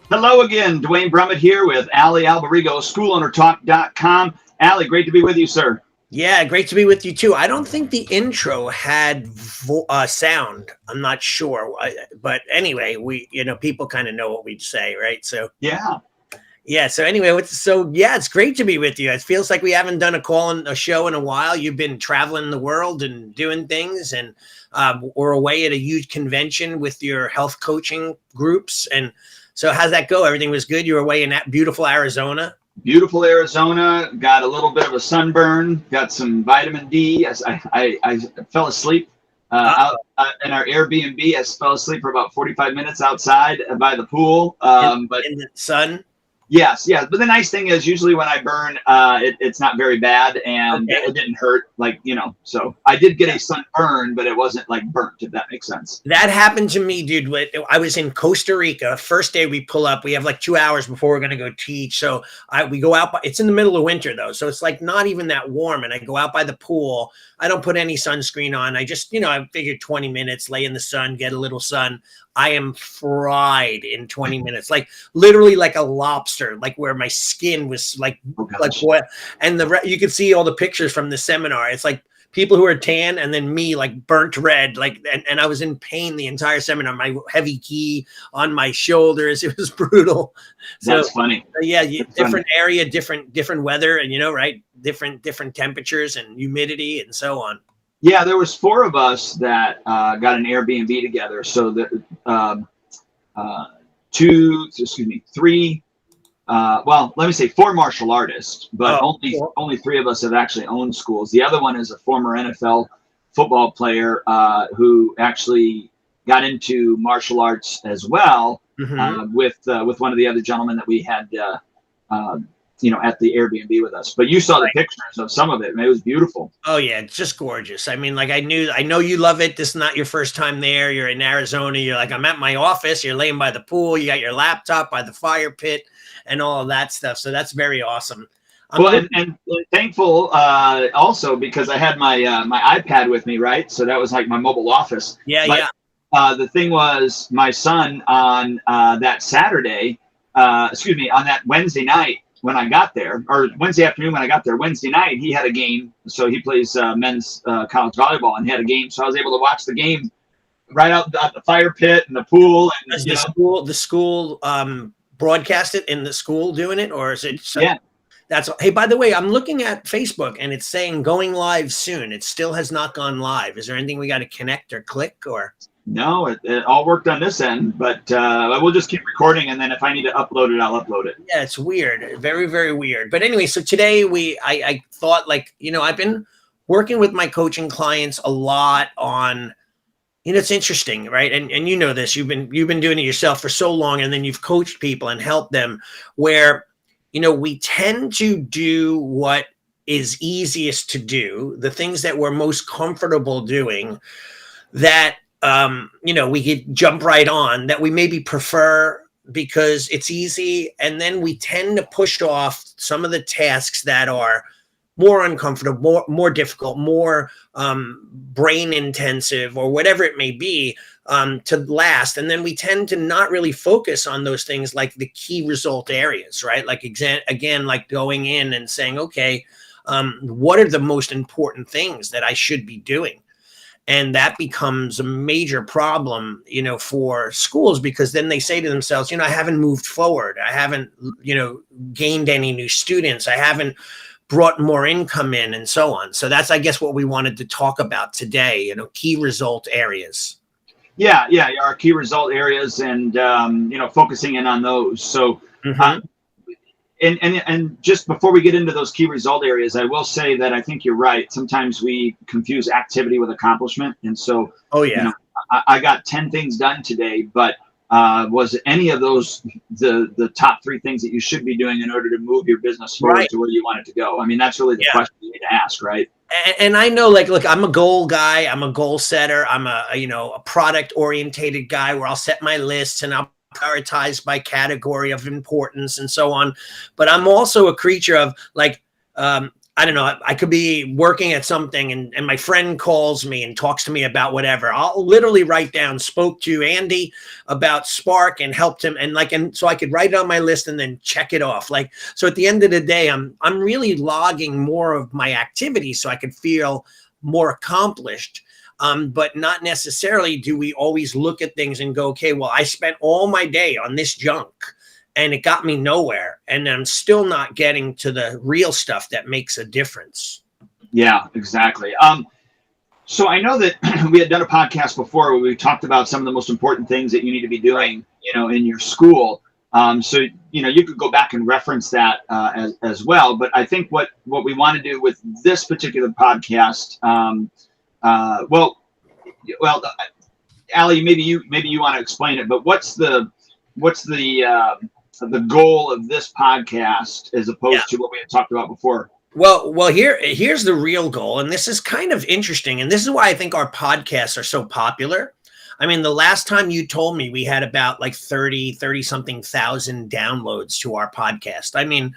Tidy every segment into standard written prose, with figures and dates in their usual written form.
Hello again, Dwayne Brummett here with Ali Alberigo, schoolownertalk.com. Ali, great to be with you, sir. Yeah, great to be with you too. I don't think the intro had sound. I'm not sure, but anyway, people kind of know what we'd say, right? So Yeah. yeah. So anyway, it's great to be with you. It feels like we haven't done a show in a while. You've been traveling the world and doing things, and we're away at a huge convention with your health coaching groups. And so, how's that go? Everything was good. You were away in that beautiful Arizona. Beautiful Arizona, got a little bit of a sunburn, got some vitamin D. I fell asleep out in our Airbnb. I fell asleep for about 45 minutes outside by the pool. But in the sun. Yes. But the nice thing is usually when I burn, it's not very bad and it didn't hurt. So I did get a sunburn, but it wasn't like burnt, if that makes sense. That happened to me, dude. I was in Costa Rica. First day we pull up, we have like 2 hours before we're going to go teach. So we go out, it's in the middle of winter though. So it's like not even that warm. And I go out by the pool. I don't put any sunscreen on. I just, I figured 20 minutes, lay in the sun, get a little sun. I am fried in 20 minutes, like literally like a lobster, like where my skin was like what? And you could see all the pictures from the seminar. It's like people who are tan and then me like burnt red, and I was in pain the entire seminar, my heavy key on my shoulders. It was brutal. That's funny. Yeah. Different area, different weather, and right. Different temperatures and humidity and so on. Yeah, there was 4 of us that got an Airbnb together. So that 3. Well, let me say 4 martial artists, but only 3 of us have actually owned schools. The other one is a former NFL football player who actually got into martial arts as well, with one of the other gentlemen that we had at the Airbnb with us. But you saw the pictures of some of it, and it was beautiful. Oh yeah, it's just gorgeous. I mean, like I know you love it. This is not your first time there. You're in Arizona. You're like, I'm at my office. You're laying by the pool. You got your laptop by the fire pit and all of that stuff. So that's very awesome. And thankful also because I had my iPad with me, right? So that was like my mobile office. Yeah. The thing was, my son on that Saturday, on that Wednesday night, when I got there, or Wednesday afternoon when I got there, Wednesday night, he had a game. So he plays men's college volleyball, and he had a game. So I was able to watch the game right out at the fire pit and the pool. And, the school broadcast it in the school doing it, or is it? Yeah. Hey, by the way, I'm looking at Facebook and it's saying going live soon. It still has not gone live. Is there anything we got to connect or click or? No, it all worked on this end, but we'll just keep recording, and then if I need to upload it, I'll upload it. Yeah, it's weird. Very, very weird. But anyway, so today I thought, I've been working with my coaching clients a lot on, it's interesting, right? And you know this, you've been doing it yourself for so long, and then you've coached people and helped them where, we tend to do what is easiest to do, the things that we're most comfortable doing, that we could jump right on, that we maybe prefer because it's easy. And then we tend to push off some of the tasks that are more uncomfortable, more difficult, more brain intensive, or whatever it may be, to last. And then we tend to not really focus on those things like the key result areas, right? Like again, like going in and saying, okay, what are the most important things that I should be doing? And that becomes a major problem, for schools, because then they say to themselves, I haven't moved forward. I haven't, gained any new students. I haven't brought more income in, and so on. So that's, I guess, what we wanted to talk about today, key result areas. Yeah, our key result areas, and, focusing in on those. So, And just before we get into those key result areas, I will say that I think you're right. Sometimes we confuse activity with accomplishment. And so, I got 10 things done today, but was any of those the top 3 things that you should be doing in order to move your business forward to where you want it to go? I mean, that's really the question you need to ask, right? And I know, look, I'm a goal guy. I'm a goal setter. I'm a product orientated guy where I'll set my lists and I'll prioritize by category of importance and so on. But I'm also a creature of I don't know, I could be working at something and my friend calls me and talks to me about whatever. I'll literally write down, spoke to Andy about Spark and helped him. And so I could write it on my list and then check it off. Like, so at the end of the day, I'm really logging more of my activity so I could feel more accomplished. But not necessarily do we always look at things and go, okay, well, I spent all my day on this junk and it got me nowhere. And I'm still not getting to the real stuff that makes a difference. Yeah, exactly. So I know that we had done a podcast before where we talked about some of the most important things that you need to be doing, in your school. So, you could go back and reference that as well. But I think what we want to do with this particular podcast, Allie, maybe you want to explain it, but what's the goal of this podcast as opposed to what we had talked about before? Well, here's the real goal. And this is kind of interesting. And this is why I think our podcasts are so popular. I mean, the last time you told me we had about like 30 something thousand downloads to our podcast. I mean,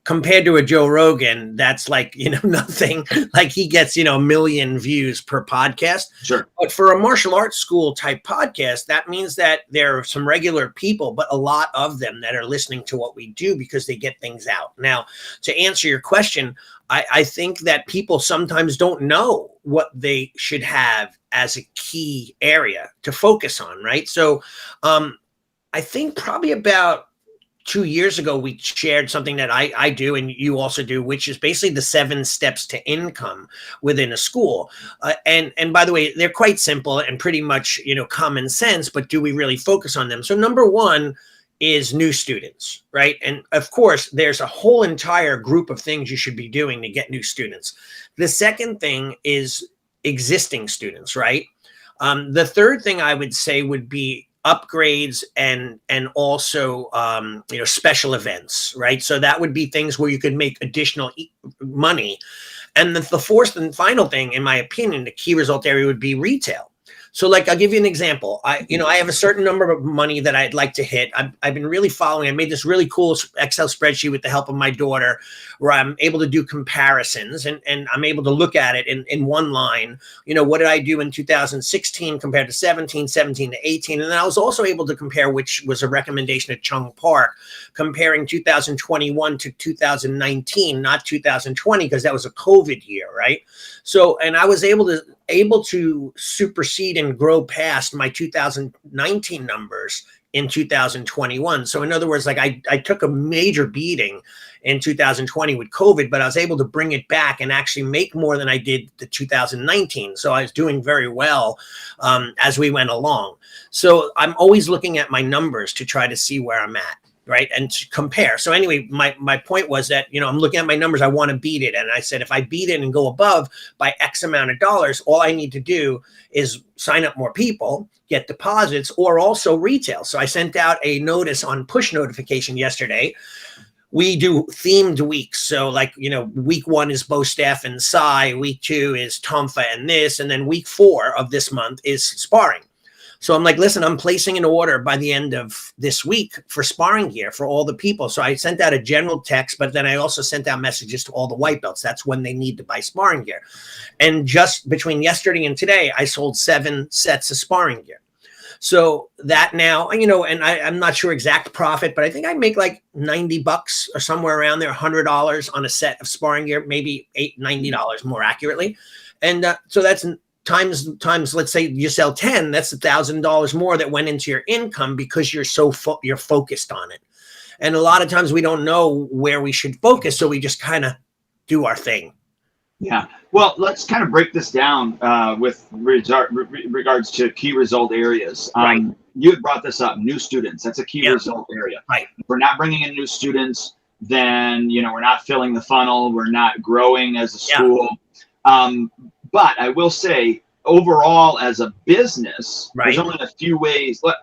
compared to a Joe Rogan, that's like, nothing. Like he gets, a million views per podcast. Sure. But for a martial arts school type podcast, that means that there are some regular people, but a lot of them that are listening to what we do because they get things out. Now, to answer your question, I think that people sometimes don't know what they should have as a key area to focus on, right? So I think probably about 2 years ago, we shared something that I do and you also do, which is basically the 7 steps to income within a school. And by the way, they're quite simple and pretty much, common sense, but do we really focus on them? So number 1 is new students, right? And of course, there's a whole entire group of things you should be doing to get new students. The second thing is existing students, right? The third thing I would say would be upgrades and also special events, right? So that would be things where you could make additional money. And the fourth and final thing, in my opinion, the key result area would be retail. So like, I'll give you an example. I have a certain number of money that I'd like to hit. I've been really following. I made this really cool Excel spreadsheet with the help of my daughter where I'm able to do comparisons and I'm able to look at it in one line. What did I do in 2016 compared to 17 to 18? And then I was also able to compare, which was a recommendation at Chung Park, comparing 2021 to 2019, not 2020, because that was a COVID year, right? So, and I was able to supersede and grow past my 2019 numbers in 2021. So in other words, like I took a major beating in 2020 with COVID, but I was able to bring it back and actually make more than I did the 2019. So I was doing very well as we went along. So I'm always looking at my numbers to try to see where I'm at. Right. And to compare. So anyway, my point was that, I'm looking at my numbers. I want to beat it. And I said, if I beat it and go above by X amount of dollars, all I need to do is sign up more people, get deposits, or also retail. So I sent out a notice on push notification yesterday. We do themed weeks. So like, week 1 is Bo Staff and Sai. Week 2 is Tomfa and this. And then week 4 of this month is sparring. So I'm like, listen, I'm placing an order by the end of this week for sparring gear for all the people. So I sent out a general text, but then I also sent out messages to all the white belts. That's when they need to buy sparring gear. And just between yesterday and today, I sold 7 sets of sparring gear. So that now, and I'm not sure exact profit, but I think I make like $90 or somewhere around there, $100 on a set of sparring gear, maybe $90 more accurately. And so that's times, let's say you sell 10, that's $1,000 more that went into your income because you're you're focused on it. And a lot of times we don't know where we should focus. So we just kind of do our thing. Yeah. Well, let's kind of break this down with regards to key result areas. Right. You had brought this up, new students. That's a key result area. Right. If we're not bringing in new students, then, we're not filling the funnel. We're not growing as a school. But I will say, overall, as a business, there's only a few ways. Let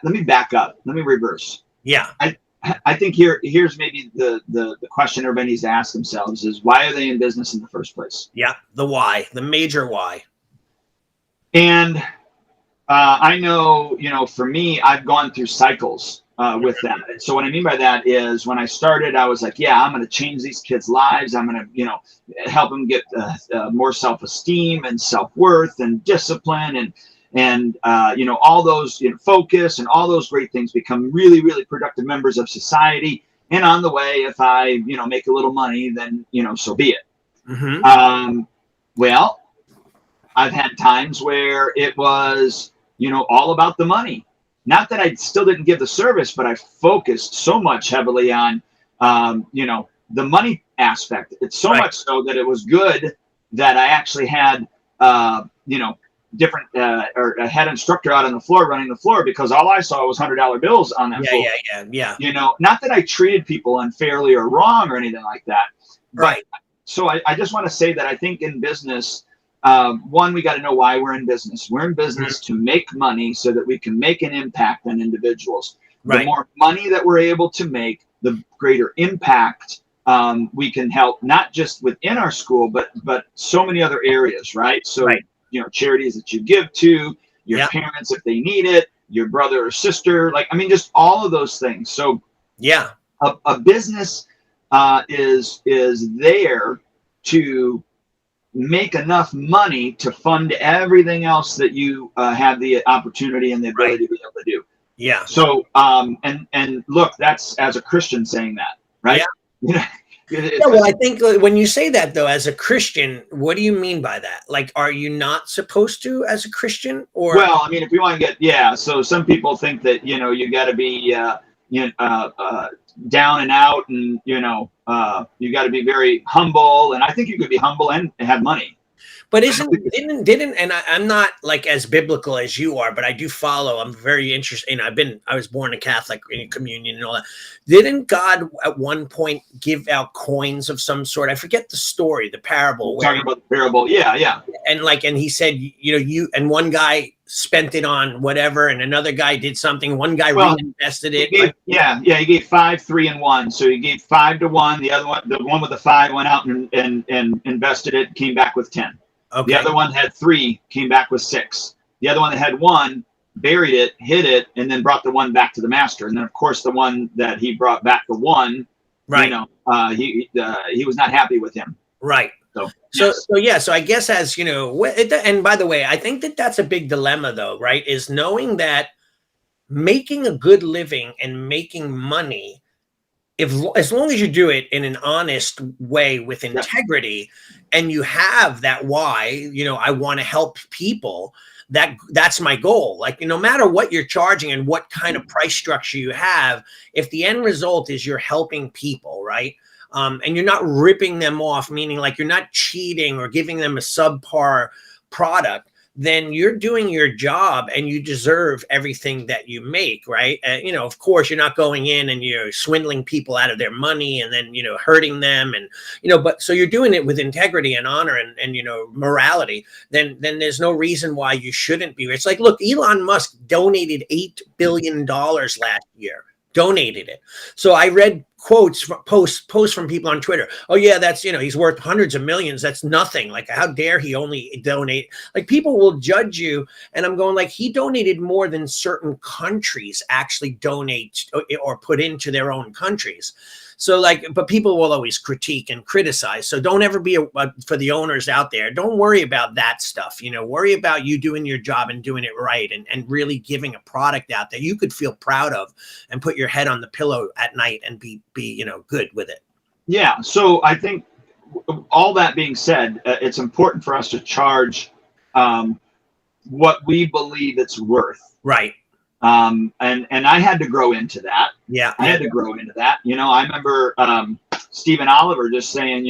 me back up. Let me reverse. Yeah. I think here's maybe the question everybody needs to ask themselves is, why are they in business in the first place? Yeah, the why, the major why. And I know, for me, I've gone through cycles with that. So what I mean by that is when I started, I was like, yeah, I'm going to change these kids' lives. I'm going to, help them get more self-esteem and self-worth and discipline and all those focus and all those great things, become really, really productive members of society. And on the way, if I, make a little money, then, so be it. Mm-hmm. Well, I've had times where it was, all about the money. Not that I still didn't give the service, but I focused so much heavily on, the money aspect. It's so much so that it was good that I actually had, different or a head instructor out on the floor running the floor, because all I saw was $100 bills on that floor. Yeah. Not that I treated people unfairly or wrong or anything like that. Right. So I just want to say that I think in business, one, we got to know why we're in business. We're in business to make money so that we can make an impact on individuals. The more money that we're able to make, the greater impact we can help, not just within our school, but so many other areas, right? So, charities that you give to, your parents if they need it, your brother or sister, just all of those things. So a business is there to make enough money to fund everything else that you have the opportunity and the ability to be able to do. Yeah. So, and look, that's as a Christian saying that, right? Yeah. Well, I think when you say that, though, as a Christian, what do you mean by that? Like, are you not supposed to as a Christian? Or well, if you want to get so some people think that you got to be down and out, and you got to be very humble, and I think you could be humble and have money. But didn't and I'm not like as biblical as you are, but I do follow. I'm very interested. I was born a Catholic in communion and all that. Didn't God at one point give out coins of some sort? I forget the story, the parable. Talking about the parable, yeah. And he said, you and one guy spent it on whatever, and another guy did something. One guy reinvested it. He gave 5, 3, and 1. So he gave 5 to one. The other one, the one with the 5, went out and invested it, came back with 10. Okay. The other one had 3, came back with 6. The other one that had 1 buried it, hid it, and then brought the 1 back to the master. And then, of course, the one that he brought back, the 1, he was not happy with him. Right. So I guess as and by the way, I think that's a big dilemma, though, right? Is knowing that making a good living and making money, as long as you do it in an honest way with integrity, and you have that why, I want to help people, that's my goal. Like, no matter what you're charging and what kind of price structure you have, if the end result is you're helping people, right? And you're not ripping them off, meaning like you're not cheating or giving them a subpar product, then you're doing your job and you deserve everything that you make, right? Of course, you're not going in and you're swindling people out of their money and then, hurting them. And, but so you're doing it with integrity and honor and morality. Then there's no reason why you shouldn't be. It's like, look, Elon Musk donated $8 billion last year. Donated it. So I read quotes from posts from people on Twitter. Oh yeah, that's he's worth hundreds of millions. That's nothing. Like, how dare he only donate? Like, people will judge you, and I'm going like, he donated more than certain countries actually donate or put into their own countries. So but people will always critique and criticize. So don't ever be for the owners out there. Don't worry about that stuff. Worry about you doing your job and doing it right, and really giving a product out that you could feel proud of and put your head on the pillow at night and be good with it. Yeah. So I think all that being said, it's important for us to charge what we believe it's worth. Right. And I had to grow into that. Yeah. I had to grow into that. I remember Stephen Oliver just saying,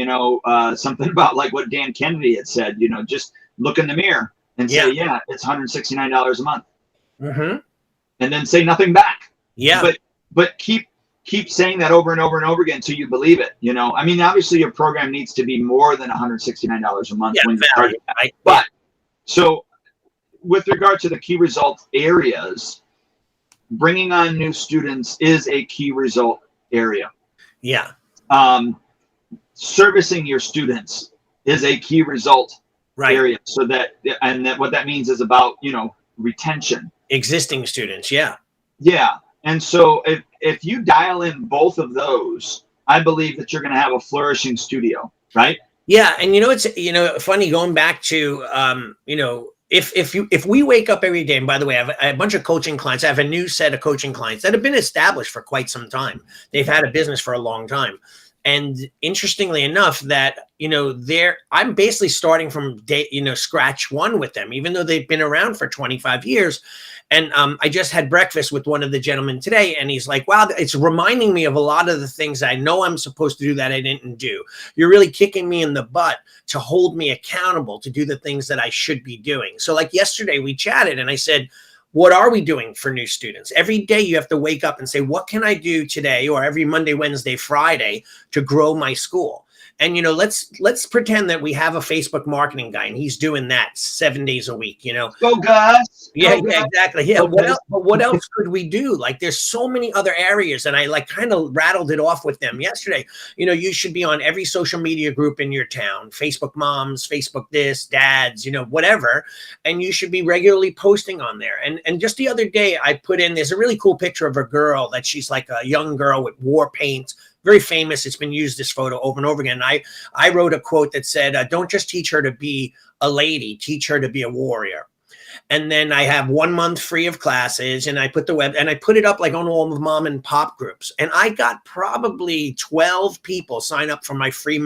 something about like what Dan Kennedy had said, just look in the mirror and say, it's $169 a month. Mm-hmm. And then say nothing back. Yeah. But keep saying that over and over and over again until you believe it. Obviously your program needs to be more than $169 a month when you start it. But so with regard to the key result areas, bringing on new students is a key result area. Yeah. Servicing your students is a key result area. So what that means is about, retention. Existing students. Yeah. Yeah. And so if you dial in both of those, I believe that you're going to have a flourishing studio, right? Yeah, and it's funny going back to if we wake up every day, and by the way, I have a bunch of coaching clients. I have a new set of coaching clients that have been established for quite some time. They've had a business for a long time. And interestingly enough, that I'm basically starting from day, scratch one with them, even though they've been around for 25 years. And I just had breakfast with one of the gentlemen today, and he's like, wow, it's reminding me of a lot of the things I know I'm supposed to do that I didn't do. You're really kicking me in the butt to hold me accountable to do the things that I should be doing. So like yesterday we chatted and I said, what are we doing for new students? Every day you have to wake up and say, what can I do today, or every Monday, Wednesday, Friday, to grow my school? And let's pretend that we have a Facebook marketing guy and he's doing that 7 days a week. Go Gus. Yeah, exactly. Yeah. What else could we do? Like, there's so many other areas, and I like kind of rattled it off with them yesterday. You should be on every social media group in your town, Facebook moms, Facebook this, dads, whatever, and you should be regularly posting on there. And just the other day, I put in, there's a really cool picture of a girl that she's like a young girl with war paint. Very famous. It's been used, this photo, over and over again. I wrote a quote that said, don't just teach her to be a lady, teach her to be a warrior. And then I have 1 month free of classes, and I put it up like on all the mom and pop groups. And I got probably 12 people sign up for my free